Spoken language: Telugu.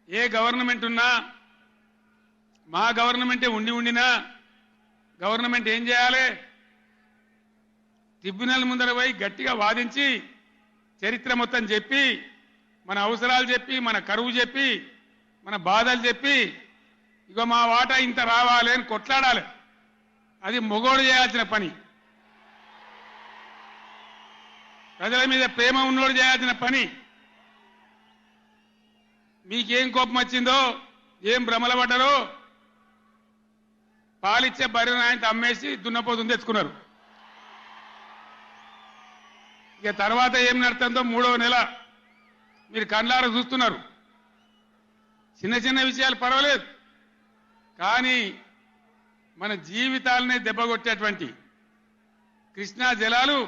ఏ గవర్నమెంట్ ఉన్నా మా గవర్నమెంటే ఉండినా గవర్నమెంట్ ఏం చేయాలి? ట్రిబ్యునల్ ముందర పోయి గట్టిగా వాదించి చరిత్ర మొత్తం చెప్పి మన అవసరాలు చెప్పి మన కరువు చెప్పి మన బాధలు చెప్పి ఇగో మా వాటా ఇంత రావాలి అని కొట్లాడాలి. అది మొగోడు చేయాల్సిన పని, ప్రజల మీద ప్రేమ ఉన్నోడు చేయాల్సిన పని. మీకేం కోపం వచ్చిందో, ఏం భ్రమల పడ్డారో, పాలిచ్చే బర్రెను ఆయన అమ్మేసి దున్నపోతుంది తెచ్చుకున్నారు. ఇక తర్వాత ఏం నడుతుందో 3వ నెల మీరు కళ్ళారా చూస్తున్నారు. చిన్న చిన్న విషయాలు పర్వాలేదు, కానీ మన జీవితాలనే దెబ్బగొట్టేటువంటి కృష్ణా జలాలు